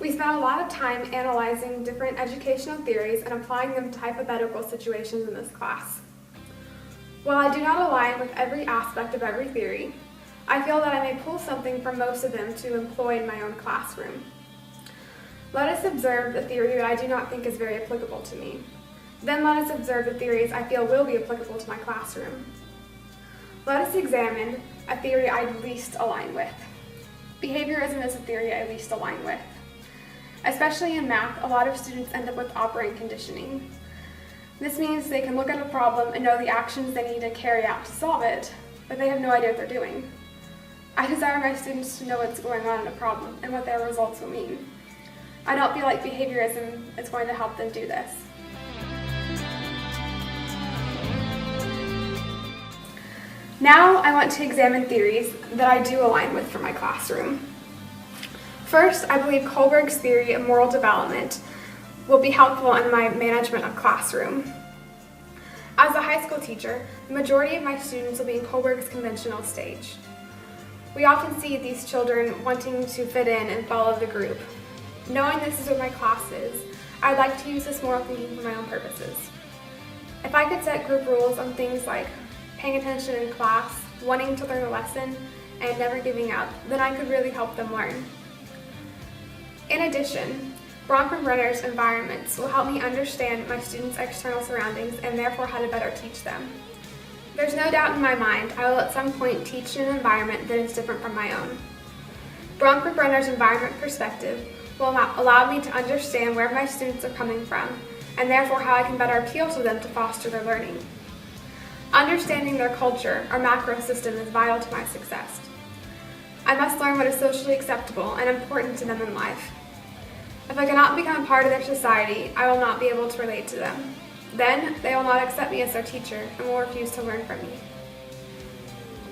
We spent a lot of time analyzing different educational theories and applying them to hypothetical situations in this class. While I do not align with every aspect of every theory, I feel that I may pull something from most of them to employ in my own classroom. Let us observe the theory that I do not think is very applicable to me. Then let us observe the theories I feel will be applicable to my classroom. Let us examine a theory I least align with. Behaviorism is a theory I least align with. Especially in math, a lot of students end up with operant conditioning. This means they can look at a problem and know the actions they need to carry out to solve it, but they have no idea what they're doing. I desire my students to know what's going on in a problem and what their results will mean. I don't feel like behaviorism is going to help them do this. Now I want to examine theories that I do align with for my classroom. First, I believe Kohlberg's theory of moral development will be helpful in my management of classroom. As a high school teacher, the majority of my students will be in Kohlberg's conventional stage. We often see these children wanting to fit in and follow the group. Knowing this is what my class is, I'd like to use this moral thinking for my own purposes. If I could set group rules on things like paying attention in class, wanting to learn a lesson, and never giving up, then I could really help them learn. In addition, Bronfenbrenner's environments will help me understand my students' external surroundings and therefore how to better teach them. There's no doubt in my mind I will at some point teach in an environment that is different from my own. Bronfenbrenner's environment perspective will allow me to understand where my students are coming from and therefore how I can better appeal to them to foster their learning. Understanding their culture, or macro system, is vital to my success. I must learn what is socially acceptable and important to them in life. If I cannot become part of their society, I will not be able to relate to them. Then, they will not accept me as their teacher and will refuse to learn from me.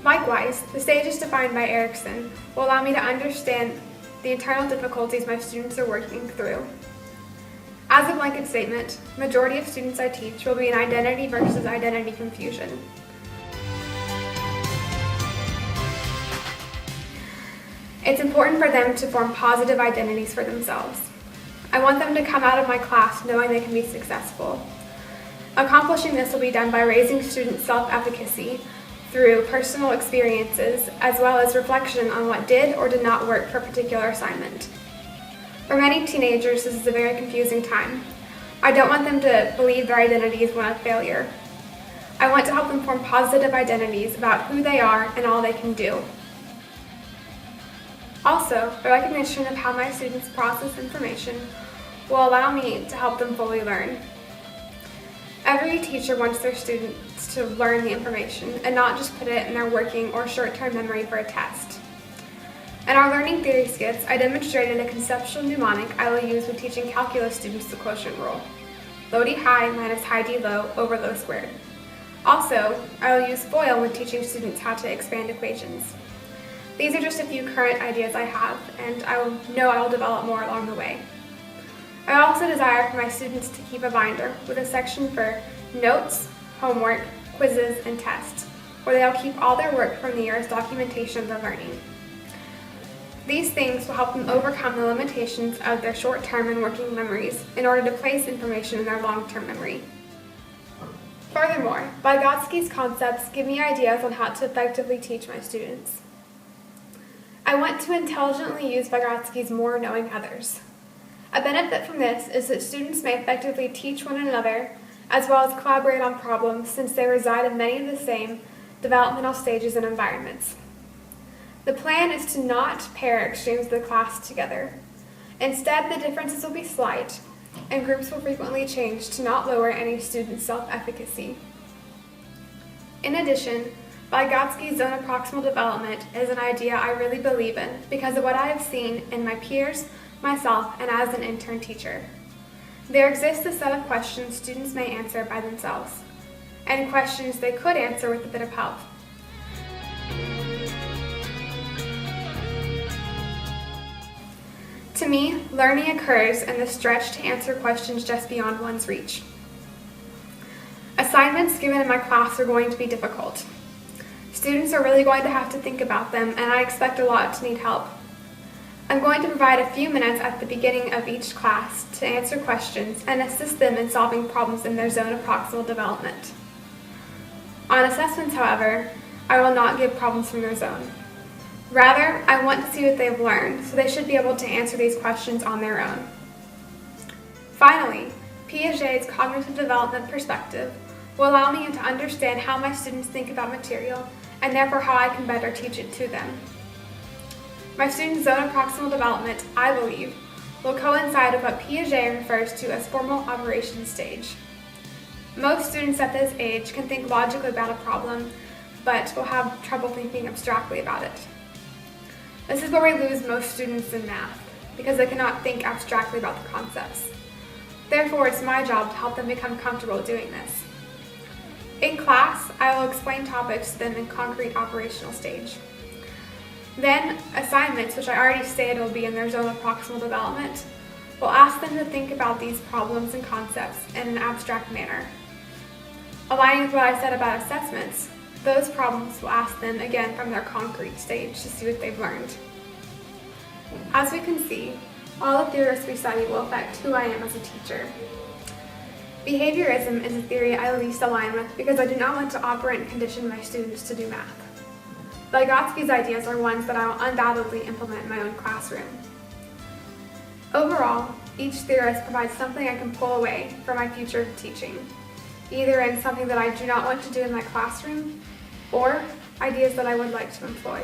Likewise, the stages defined by Erickson will allow me to understand the internal difficulties my students are working through. As a blanket statement, the majority of students I teach will be in identity versus identity confusion. It's important for them to form positive identities for themselves. I want them to come out of my class knowing they can be successful. Accomplishing this will be done by raising student self-efficacy through personal experiences as well as reflection on what did or did not work for a particular assignment. For many teenagers, this is a very confusing time. I don't want them to believe their identity is one of failure. I want to help them form positive identities about who they are and all they can do. Also, the recognition of how my students process information will allow me to help them fully learn. Every teacher wants their students to learn the information and not just put it in their working or short-term memory for a test. In our learning theory skits, I demonstrated a conceptual mnemonic I will use when teaching calculus students the quotient rule. Low D high minus high D low over low squared. Also, I will use FOIL when teaching students how to expand equations. These are just a few current ideas I have, and I will develop more along the way. I also desire for my students to keep a binder with a section for notes, homework, quizzes, and tests, where they'll keep all their work from the year's documentation of their learning. These things will help them overcome the limitations of their short-term and working memories in order to place information in their long-term memory. Furthermore, Vygotsky's concepts give me ideas on how to effectively teach my students. I want to intelligently use Vygotsky's more knowing others. A benefit from this is that students may effectively teach one another as well as collaborate on problems since they reside in many of the same developmental stages and environments. The plan is to not pair extremes of the class together. Instead, the differences will be slight, and groups will frequently change to not lower any student's self-efficacy. In addition, Vygotsky's zone of proximal development is an idea I really believe in because of what I have seen in my peers, myself, and as an intern teacher. There exists a set of questions students may answer by themselves, and questions they could answer with a bit of help. To me, learning occurs in the stretch to answer questions just beyond one's reach. Assignments given in my class are going to be difficult. Students are really going to have to think about them, and I expect a lot to need help. I'm going to provide a few minutes at the beginning of each class to answer questions and assist them in solving problems in their zone of proximal development. On assessments, however, I will not give problems from their zone. Rather, I want to see what they've learned, so they should be able to answer these questions on their own. Finally, Piaget's cognitive development perspective will allow me to understand how my students think about material and therefore how I can better teach it to them. My students' zone of proximal development, I believe, will coincide with what Piaget refers to as formal operation stage. Most students at this age can think logically about a problem, but will have trouble thinking abstractly about it. This is where we lose most students in math, because they cannot think abstractly about the concepts. Therefore, it's my job to help them become comfortable doing this. In class, I will explain topics to them in concrete operational stage. Then, assignments, which I already stated will be in their zone of proximal development, will ask them to think about these problems and concepts in an abstract manner. Aligning with what I said about assessments, those problems will ask them again from their concrete stage to see what they've learned. As we can see, all the theorists we study will affect who I am as a teacher. Behaviorism is a theory I least align with because I do not want to operate and condition my students to do math. Vygotsky's ideas are ones that I will undoubtedly implement in my own classroom. Overall, each theorist provides something I can pull away for my future teaching, either in something that I do not want to do in my classroom or ideas that I would like to employ.